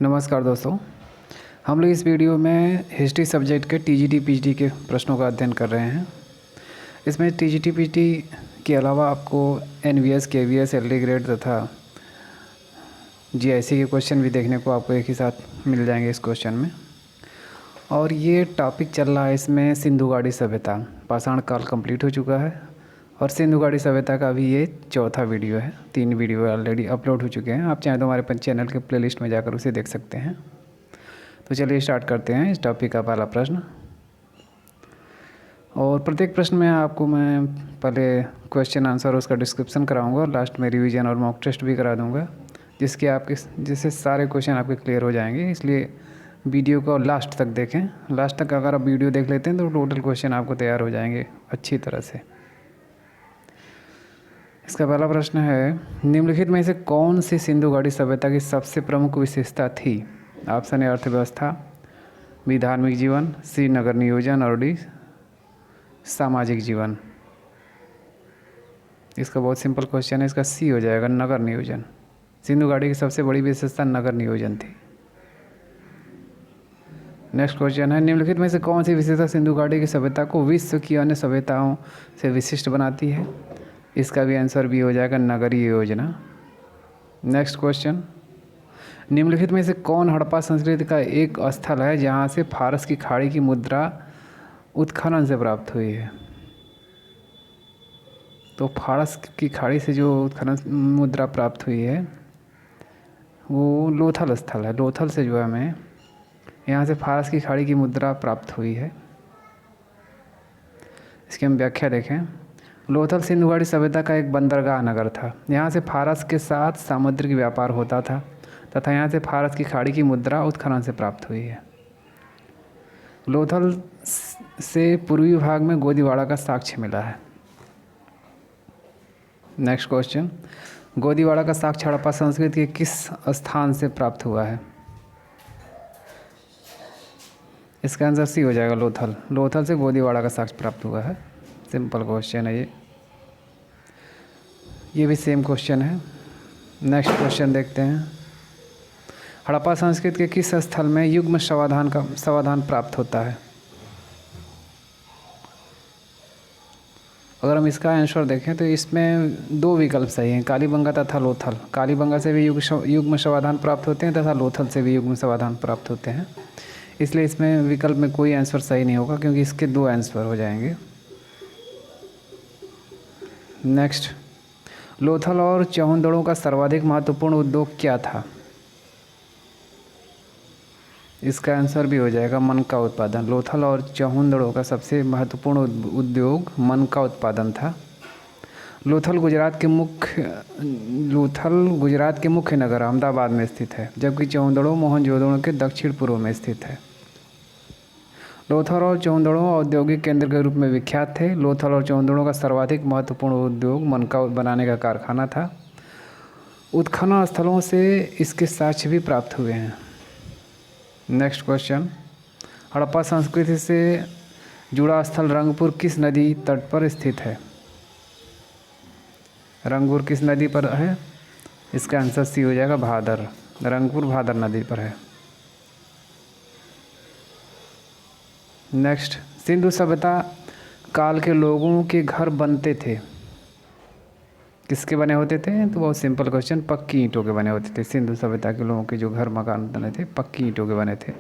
नमस्कार दोस्तों, हम लोग इस वीडियो में हिस्ट्री सब्जेक्ट के टीजीटी पीजीटी के प्रश्नों का अध्ययन कर रहे हैं। इसमें टीजीटी पीजीटी के अलावा आपको एनवीएस, केवीएस, एलडी ग्रेड तथा जीआईसी के क्वेश्चन भी देखने को आपको एक ही साथ मिल जाएंगे इस क्वेश्चन में। और ये टॉपिक चल रहा है इसमें सिंधु घाटी सभ्यता, पाषाण काल कंप्लीट हो चुका है और सिंधु घाटी सभ्यता का भी ये चौथा वीडियो है। 3 वीडियो ऑलरेडी अपलोड हो चुके हैं। आप चाहें तो हमारे चैनल के प्लेलिस्ट में जाकर उसे देख सकते हैं। तो चलिए स्टार्ट करते हैं इस टॉपिक का पहला प्रश्न। और प्रत्येक प्रश्न में आपको मैं पहले क्वेश्चन आंसर उसका डिस्क्रिप्शन कराऊंगा और लास्ट में रिवीजन और मॉक टेस्ट भी करा दूंगा, जिससे सारे क्वेश्चन आपके क्लियर हो जाएंगे। इसलिए वीडियो को लास्ट तक देखें। लास्ट तक अगर आप वीडियो देख लेते हैं तो टोटल क्वेश्चन आपको तैयार हो जाएंगे अच्छी तरह से। इसका पहला प्रश्न है, निम्नलिखित में से कौन सी सिंधु घाटी सभ्यता की सबसे प्रमुख विशेषता थी? ऑप्शन ए अर्थव्यवस्था, बी धार्मिक जीवन, सी नगर नियोजन और डी सामाजिक जीवन। इसका बहुत सिंपल क्वेश्चन है, इसका सी हो जाएगा, नगर नियोजन। सिंधु घाटी की सबसे बड़ी विशेषता नगर नियोजन थी। नेक्स्ट क्वेश्चन है, निम्नलिखित में से कौन सी विशेषता सिंधु घाटी की सभ्यता को विश्व की अन्य सभ्यताओं से विशिष्ट बनाती है? इसका भी आंसर भी हो जाएगा, नगरीय योजना। नेक्स्ट क्वेश्चन, निम्नलिखित में से कौन हड़प्पा संस्कृति का एक स्थल है जहां से फारस की खाड़ी की मुद्रा उत्खनन से प्राप्त हुई है? तो फारस की खाड़ी से जो उत्खनन मुद्रा प्राप्त हुई है वो लोथल स्थल है। लोथल से जो है हमें यहाँ से फारस की खाड़ी की मुद्रा प्राप्त हुई है। इसकी हम व्याख्या देखें। लोथल सिंधु घाटी सभ्यता का एक बंदरगाह नगर था। यहाँ से फारस के साथ सामुद्रिक व्यापार होता था तथा यहाँ से फारस की खाड़ी की मुद्रा उत्खनन से प्राप्त हुई है। लोथल से पूर्वी भाग में गोदीवाड़ा का साक्ष्य मिला है। नेक्स्ट क्वेश्चन, गोदीवाड़ा का साक्ष्य हड़प्पा संस्कृति के किस स्थान से प्राप्त हुआ है? इसका आंसर सी हो जाएगा, लोथल। लोथल से गोदीवाड़ा का साक्ष्य प्राप्त हुआ है। सिंपल क्वेश्चन है ये भी सेम क्वेश्चन है। नेक्स्ट क्वेश्चन देखते हैं, हड़प्पा संस्कृति के किस स्थल में युग्म समाधान प्राप्त होता है? अगर हम इसका आंसर देखें तो इसमें 2 विकल्प सही हैं, कालीबंगा तथा लोथल। कालीबंगा से भी युग्म समाधान प्राप्त होते हैं तथा लोथल से भी युग्म समाधान प्राप्त होते हैं। इसलिए इसमें विकल्प में कोई आंसर सही नहीं होगा क्योंकि इसके 2 आंसर हो जाएंगे। नेक्स्ट, लोथल और चौहंदड़ों का सर्वाधिक महत्वपूर्ण उद्योग क्या था? इसका आंसर भी हो जाएगा, मन का उत्पादन। लोथल और चौहंदड़ों का सबसे महत्वपूर्ण उद्योग मन का उत्पादन था। लोथल गुजरात के मुख्य नगर अहमदाबाद में स्थित है, जबकि चौहंदड़ों मोहनजोदड़ो के दक्षिण पूर्व में स्थित है। लोथल और चौहंदड़ो औद्योगिक केंद्र के रूप में विख्यात थे। लोथल और चौहंदड़ो का सर्वाधिक महत्वपूर्ण उद्योग मनका बनाने का कारखाना था। उत्खनन स्थलों से इसके साक्ष्य भी प्राप्त हुए हैं। नेक्स्ट क्वेश्चन, हड़प्पा संस्कृति से जुड़ा स्थल रंगपुर किस नदी तट पर स्थित है? रंगपुर किस नदी पर है? इसका आंसर सी हो जाएगा, भादर। रंगपुर भादर नदी पर है। नेक्स्ट, सिंधु सभ्यता काल के लोगों के घर बनते थे, किसके बने होते थे? तो बहुत सिंपल क्वेश्चन, पक्की ईंटों के बने होते थे। सिंधु सभ्यता के लोगों के जो घर मकान बने थे पक्की ईंटों के बने थे।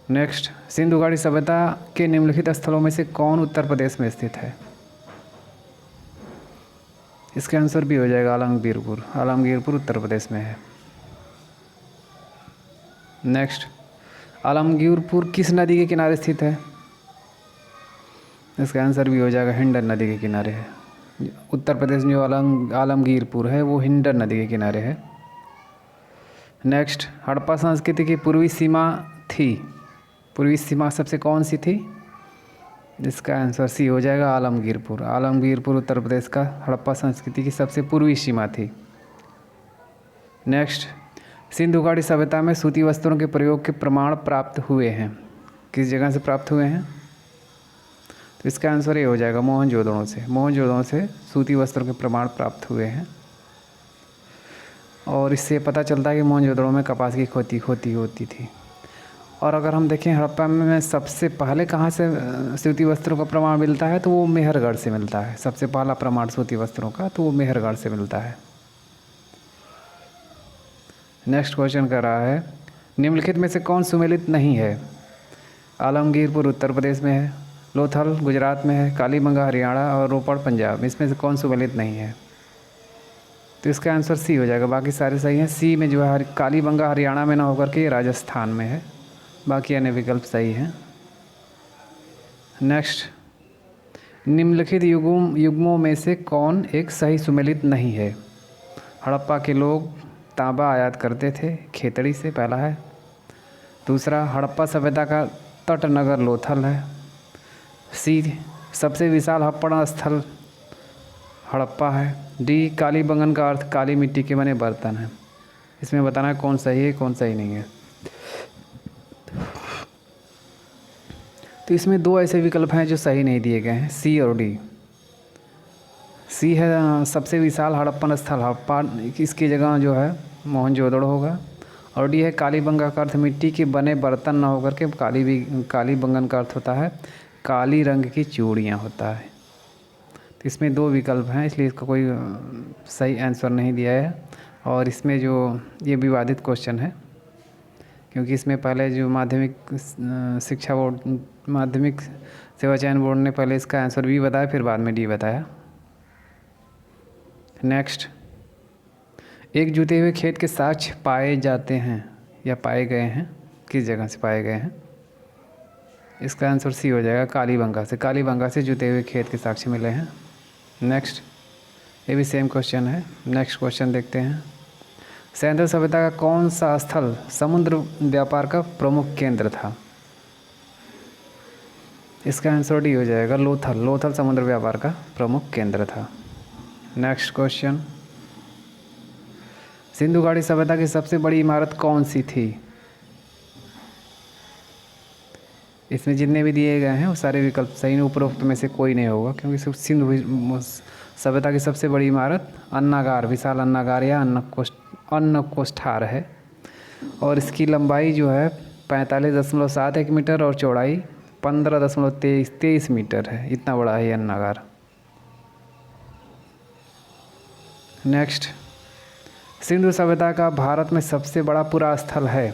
नेक्स्ट, सिंधु घाटी सभ्यता के निम्नलिखित स्थलों में से कौन उत्तर प्रदेश में स्थित है? इसका आंसर भी हो जाएगा, आलमगीरपुर। आलमगीरपुर उत्तर प्रदेश में है। नेक्स्ट, आलमगीरपुर किस नदी के किनारे स्थित है? इसका आंसर भी हो जाएगा, हिंडन नदी के किनारे है। उत्तर प्रदेश में जो आलमगीरपुर है वो हिंडन नदी के किनारे है। नेक्स्ट, हड़प्पा संस्कृति की पूर्वी सीमा थी। पूर्वी सीमा सबसे कौन सी थी? इसका आंसर सी हो जाएगा, आलमगीरपुर। आलमगीरपुर उत्तर प्रदेश का हड़प्पा संस्कृति की सबसे पूर्वी सीमा थी। नेक्स्ट, सिंधु घाटी सभ्यता में सूती वस्त्रों के प्रयोग के प्रमाण प्राप्त हुए हैं, किस जगह से प्राप्त हुए हैं? तो इसका आंसर ये हो जाएगा, मोहनजोदड़ो से। मोहनजोदड़ो से सूती वस्त्रों के प्रमाण प्राप्त हुए हैं। और इससे पता चलता है कि मोहनजोदड़ो में कपास की खेती होती थी। और अगर हम देखें हड़प्पा में सबसे पहले कहाँ से सूती वस्त्रों का प्रमाण मिलता है, तो वो मेहरगढ़ से मिलता है। सबसे पहला प्रमाण सूती वस्त्रों का तो वो मेहरगढ़ से मिलता है। नेक्स्ट क्वेश्चन कर रहा है, निम्नलिखित में से कौन सुमेलित नहीं है? आलमगीरपुर उत्तर प्रदेश में है, लोथल गुजरात में है, कालीबंगा हरियाणा और रोपड़ पंजाब। इसमें से कौन सुमेलित नहीं है? तो इसका आंसर सी हो जाएगा। बाकी सारे सही हैं। सी में जो है कालीबंगा हरियाणा में ना होकर के राजस्थान में है। बाकी अन्य विकल्प सही हैं। नेक्स्ट, निम्नलिखित युग्मों में से कौन एक सही सुमेलित नहीं है? हड़प्पा के लोग तांबा आयात करते थे खेतड़ी से, पहला है। दूसरा, हड़प्पा सभ्यता का तट नगर लोथल है। सी, सबसे विशाल हड़प्पा स्थल हड़प्पा है। डी, कालीबंगन का अर्थ काली मिट्टी के बने बर्तन है। इसमें बताना है कौन सही है कौन सही नहीं है। तो इसमें दो ऐसे विकल्प हैं जो सही नहीं दिए गए हैं, सी और डी। सी है सबसे विशाल हड़प्पन स्थल हड़प्पा, इसकी जगह जो है मोहनजोदड़ो होगा। और डी है कालीबंगा का अर्थ मिट्टी के बने बर्तन ना होकर के कालीबंगन का अर्थ होता है काली रंग की चूड़ियाँ होता है। तो इसमें दो विकल्प हैं, इसलिए इसका कोई सही आंसर नहीं दिया है। और इसमें जो ये विवादित क्वेश्चन है, क्योंकि इसमें पहले जो माध्यमिक सेवा चयन बोर्ड ने पहले इसका आंसर बी बताया, फिर बाद में डी बताया। नेक्स्ट, एक जुते हुए खेत के साक्ष्य पाए जाते हैं या पाए गए हैं, किस जगह से पाए गए हैं? इसका आंसर सी हो जाएगा, कालीबंगा से। कालीबंगा से जुते हुए खेत के साक्ष्य मिले हैं। नेक्स्ट, ये भी सेम क्वेश्चन है। नेक्स्ट क्वेश्चन देखते हैं, सैंधव सभ्यता का कौन सा स्थल समुद्र व्यापार का प्रमुख केंद्र था? इसका आंसर डी हो जाएगा, लोथल समुद्र व्यापार का प्रमुख केंद्र था। नेक्स्ट क्वेश्चन, सिंधु घाटी सभ्यता की सबसे बड़ी इमारत कौन सी थी? इसमें जितने भी दिए गए हैं वो सारे विकल्प सही हैं, उपरोक्त में से कोई नहीं होगा, क्योंकि सिंधु सभ्यता की सबसे बड़ी इमारत अन्नागार, विशाल अन्नागार या अन्न कोष्ठार है। और इसकी लंबाई जो है 45.71 मीटर और चौड़ाई 15.23 मीटर है। इतना बड़ा है ये अन्नागार। नेक्स्ट, सिंधु सभ्यता का भारत में सबसे बड़ा पुरा स्थल है।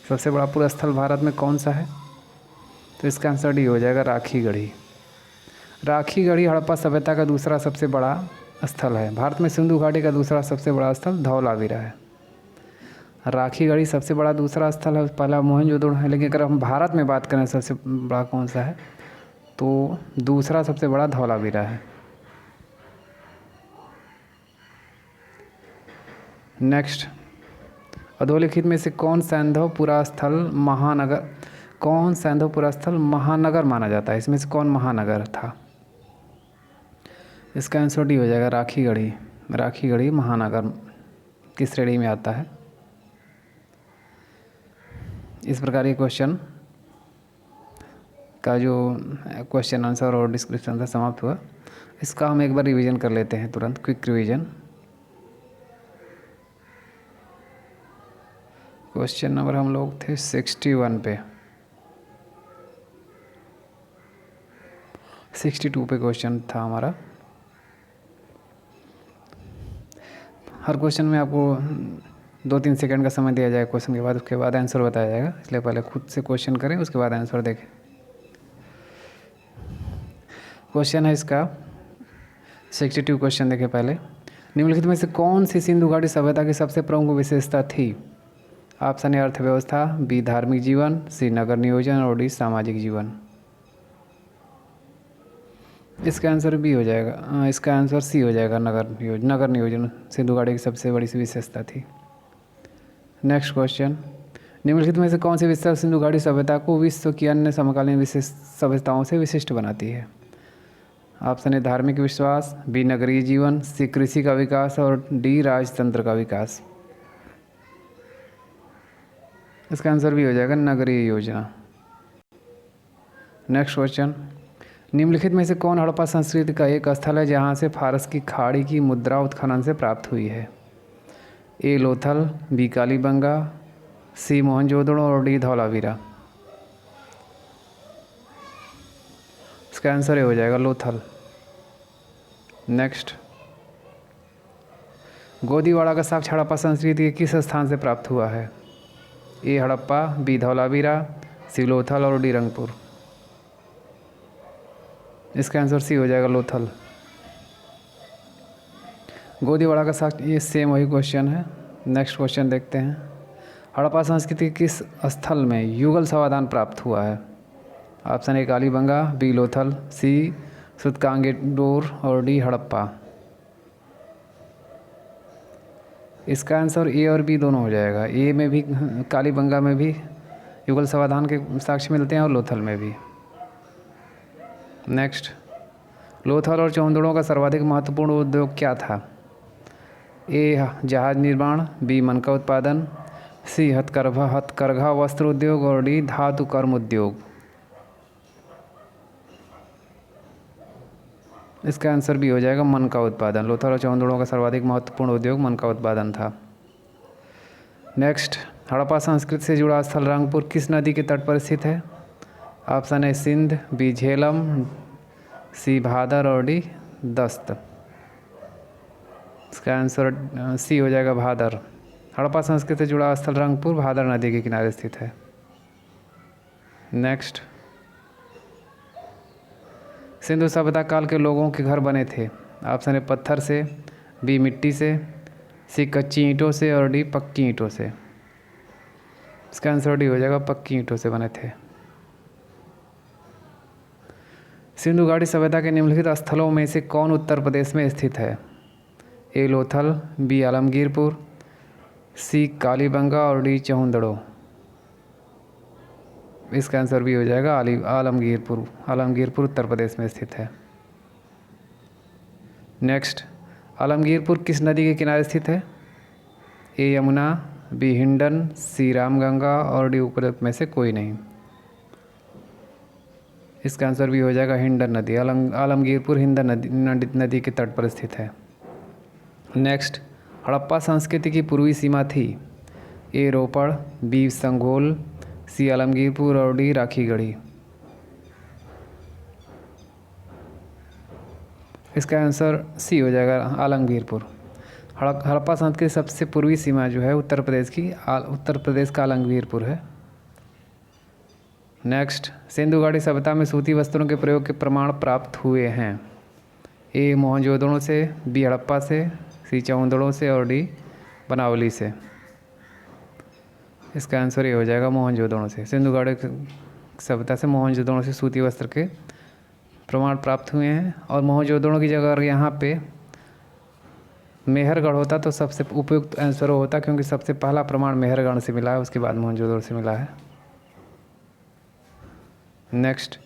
सबसे बड़ा पुरा स्थल भारत में कौन सा है? तो इसका आंसर डी हो जाएगा, राखीगढ़ी। राखीगढ़ी हड़प्पा सभ्यता का दूसरा सबसे बड़ा स्थल है। भारत में सिंधु घाटी का दूसरा सबसे बड़ा स्थल धौलावीरा है। राखीगढ़ी सबसे बड़ा दूसरा स्थल है, पहला मोहनजोदड़ो है। लेकिन अगर हम भारत में बात करें सबसे बड़ा कौन सा है, तो दूसरा सबसे बड़ा धौलावीरा है। नेक्स्ट, अधोलिखित में से कौन सैंधवपुरा स्थल महानगर माना जाता है? इसमें से कौन महानगर था? इसका आंसर डी हो जाएगा, राखीगढ़ी। राखीगढ़ी महानगर की श्रेणी में आता है। इस प्रकार ये क्वेश्चन का जो क्वेश्चन आंसर और डिस्क्रिप्शन था समाप्त हुआ। इसका हम एक बार रिवीजन कर लेते हैं, तुरंत क्विक रिवीजन। क्वेश्चन नंबर हम लोग थे 61 पे, 62 पे क्वेश्चन था हमारा। हर क्वेश्चन में आपको 2-3 सेकंड का समय दिया जाएगा क्वेश्चन के बाद, उसके बाद आंसर बताया जाएगा। इसलिए पहले खुद से क्वेश्चन करें, उसके बाद आंसर देखें। क्वेश्चन है इसका 62 क्वेश्चन देखें पहले, निम्नलिखित में से कौन सी सिंधु घाटी सभ्यता की सबसे प्रमुख विशेषता थी? ऑप्शन ए अर्थव्यवस्था, बी धार्मिक जीवन, सी नगर नियोजन और डी सामाजिक जीवन। इसका आंसर बी हो जाएगा, इसका आंसर सी हो जाएगा, नगर नियोजन सिंधु घाटी की सबसे बड़ी विशेषता थी। नेक्स्ट क्वेश्चन, निम्नलिखित में से कौन सी विशेषता सिंधु घाटी सभ्यता को विश्व की अन्य समकालीन विशेष सभ्यताओं से विशिष्ट बनाती है? ऑप्शन ए धार्मिक विश्वास, बी नगरीय जीवन, सी कृषि का विकास और डी राजतंत्र का विकास। इसका आंसर भी हो जाएगा, नगरीय योजना। नेक्स्ट क्वेश्चन, निम्नलिखित में से कौन हड़प्पा संस्कृति का एक स्थल है जहां से फारस की खाड़ी की मुद्रा उत्खनन से प्राप्त हुई है? ए लोथल, बी कालीबंगा, सी मोहनजोदड़ो और डी धौलावीरा। इसका आंसर ये हो जाएगा लोथल। नेक्स्ट, गोदीवाड़ा का साक्ष्य हड़प्पा संस्कृति के किस स्थान से प्राप्त हुआ है? ए हड़प्पा, बी धौलावीरा, सी लोथल और डी रंगपुर। इसका आंसर सी हो जाएगा लोथल। गोदीवाड़ा का साक्ष्य, ये सेम वही क्वेश्चन है। नेक्स्ट क्वेश्चन देखते हैं। हड़प्पा संस्कृति के किस स्थल में युगल समाधान प्राप्त हुआ है? Option A Kalibangan, B Lothal, C Sutkagendor और डी हड़प्पा। इसका आंसर ए और बी दोनों हो जाएगा। ए में भी, कालीबंगा में भी युगल समाधान के साक्ष्य मिलते हैं और लोथल में भी। नेक्स्ट, लोथल और चौंदड़ों का सर्वाधिक महत्वपूर्ण उद्योग क्या था? ए जहाज निर्माण, बी मनका उत्पादन, सी हथकरघा वस्त्र उद्योग और डी धातु कर्म उद्योग। इसका आंसर भी हो जाएगा मन का उत्पादन। लोथल और चौंदड़ों का सर्वाधिक महत्वपूर्ण उद्योग मन का उत्पादन था। नेक्स्ट, हड़प्पा संस्कृति से जुड़ा स्थल रंगपुर किस नदी के तट पर स्थित है? ऑप्शन है सिंध, बी झेलम, सी भादर और डी दस्त। इसका आंसर सी हो जाएगा भादर। हड़प्पा संस्कृति से जुड़ा स्थल रंगपुर भादर नदी के किनारे स्थित है। नेक्स्ट, सिंधु सभ्यता काल के लोगों के घर बने थे। ऑप्शन है पत्थर से, बी मिट्टी से, सी कच्ची ईंटों से और डी पक्की ईंटों से। इसका आंसर डी हो जाएगा पक्की ईंटों से बने थे। सिंधु घाटी सभ्यता के निम्नलिखित स्थलों में से कौन उत्तर प्रदेश में स्थित है? ए लोथल, बी आलमगीरपुर, सी कालीबंगा और डी चौंदड़ो। इसका आंसर भी हो जाएगा आलमगीरपुर। आलमगीरपुर उत्तर प्रदेश में स्थित है। नेक्स्ट, आलमगीरपुर किस नदी के किनारे स्थित है? ए यमुना, बी हिंडन, सी रामगंगा और डी उपरोक्त में से कोई नहीं। इसका आंसर भी हो जाएगा हिंडन नदी। आलमगीरपुर हिंडन नदी के तट पर स्थित है। नेक्स्ट, हड़प्पा संस्कृति की पूर्वी सीमा थी। ए रोपड़, बी संघोल, सी आलमगीरपुर और डी राखीगढ़ी। इसका आंसर सी हो जाएगा आलमगीरपुर। हड़प्पा संस्कृति की सबसे पूर्वी सीमा जो है उत्तर प्रदेश की, उत्तर प्रदेश का आलमगीरपुर है। नेक्स्ट, सिंधु घाटी सभ्यता में सूती वस्त्रों के प्रयोग के प्रमाण प्राप्त हुए हैं। ए मोहनजोदड़ो से, बी हड़प्पा से, सी चौंदड़ों से और डी बनावली से। इसका आंसर ये हो जाएगा मोहनजोदड़ो से। सिंधु घाटी सभ्यता से मोहनजोदड़ो से सूती वस्त्र के प्रमाण प्राप्त हुए हैं। और मोहनजोदड़ो की जगह अगर यहाँ पे मेहरगढ़ होता तो सबसे उपयुक्त आंसर होता, क्योंकि सबसे पहला प्रमाण मेहरगढ़ से मिला है, उसके बाद मोहनजोदड़ो से मिला है। नेक्स्ट,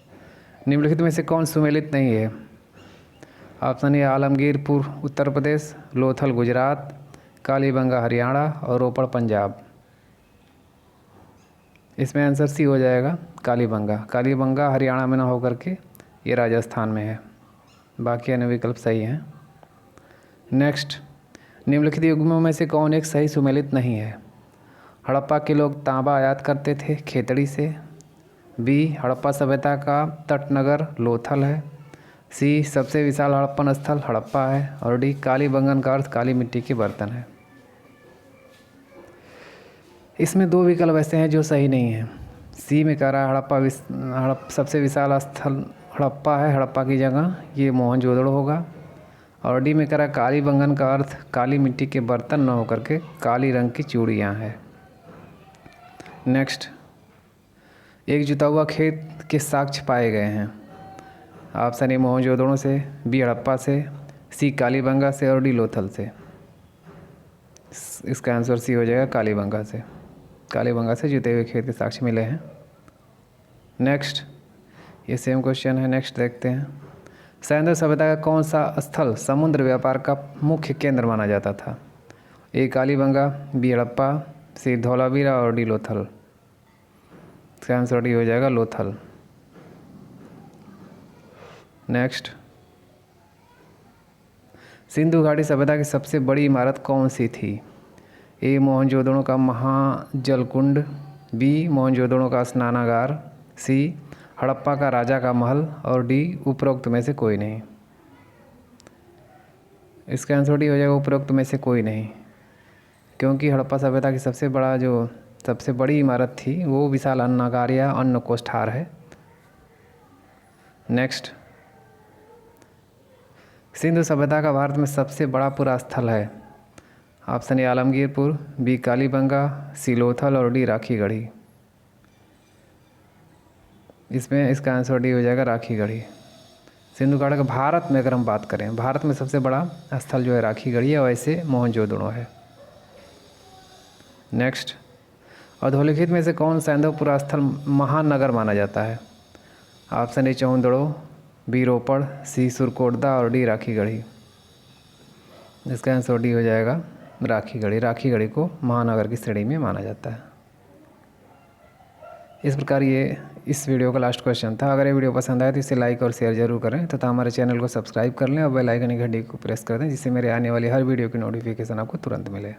निम्नलिखित में से कौन सुमेलित नहीं है? ऑप्शन ए आलमगीरपुर उत्तर प्रदेश, लोथल गुजरात, कालीबंगा हरियाणा और रोपड़ पंजाब। इसमें आंसर सी हो जाएगा कालीबंगा। कालीबंगा हरियाणा में ना होकर के ये राजस्थान में है। बाकी अन्य विकल्प सही हैं। नेक्स्ट, निम्नलिखित युग्मों में से कौन एक सही सुमेलित नहीं है? हड़प्पा के लोग तांबा आयात करते थे खेतड़ी से, बी हड़प्पा सभ्यता का तटनगर लोथल है, सी सबसे विशाल हड़प्पन स्थल हड़प्पा है और डी कालीबंगन का अर्थ काली मिट्टी के बर्तन है। इसमें दो विकल्प ऐसे हैं जो सही नहीं हैं। सी में कह रहा है सबसे विशाल स्थल हड़प्पा है, हड़प्पा की जगह ये मोहनजोदड़ो होगा। और डी में कह रहा है कालीबंगन का अर्थ काली मिट्टी के बर्तन न होकर के काली रंग की चूड़ियाँ हैं। नेक्स्ट, एक जुता हुआ खेत के साक्ष्य पाए गए हैं। ऑप्शन ए मोहनजोदड़ो से, बी हड़प्पा से, सी कालीबंगा से और डी लोथल से। इसका आंसर सी हो जाएगा कालीबंगा से। कालीबंगा से जुते हुए खेत के साक्ष्य मिले हैं। नेक्स्ट, ये सेम क्वेश्चन है। नेक्स्ट देखते हैं। सैंधव सभ्यता का कौन सा स्थल समुद्र व्यापार का मुख्य केंद्र माना जाता था? ए कालीबंगा, बी हड़प्पा, सी धौलावीरा और डी लोथल। इसका आंसर डी हो जाएगा लोथल। नेक्स्ट, सिंधु घाटी सभ्यता की सबसे बड़ी इमारत कौन सी थी? ए मोहनजोदड़ो का महाजलकुंड, बी मोहनजोदड़ो का स्नानागार, सी हड़प्पा का राजा का महल और डी उपरोक्त में से कोई नहीं। इसका आंसर डी हो जाएगा उपरोक्त में से कोई नहीं, क्योंकि हड़प्पा सभ्यता की सबसे बड़ी इमारत थी वो विशाल अन्नागार या अन्न कोष्ठार है। नेक्स्ट, सिंधु सभ्यता का भारत में सबसे बड़ा पुरा स्थल है। Option A Alamgirpur, B Kalibangan, C Lothal और डी राखीगढ़ी। इसमें इसका आंसर डी हो जाएगा राखीगढ़ी। सिंधु घाटी का भारत में अगर हम बात करें, भारत में सबसे बड़ा स्थल जो है राखीगढ़ी है, वैसे मोहनजोदड़ो है। नेक्स्ट, अधोलिखित में से कौन सैंधव पुरा स्थल महानगर माना जाता है? ऑप्शन ए चौंदड़ो, बी रोपड़, सी सुरकोटदा और डी राखीगढ़ी। इसका आंसर डी हो जाएगा राखीगढ़ी। राखीगढ़ी को महानगर की श्रेणी में माना जाता है। इस प्रकार ये इस वीडियो का लास्ट क्वेश्चन था। अगर ये वीडियो पसंद आए तो इसे लाइक और शेयर जरूर करें तथा हमारे चैनल को सब्सक्राइब कर लें और बेल आइकन की घंटी को प्रेस कर दें, जिससे मेरे आने वाली हर वीडियो की नोटिफिकेशन आपको तुरंत मिले।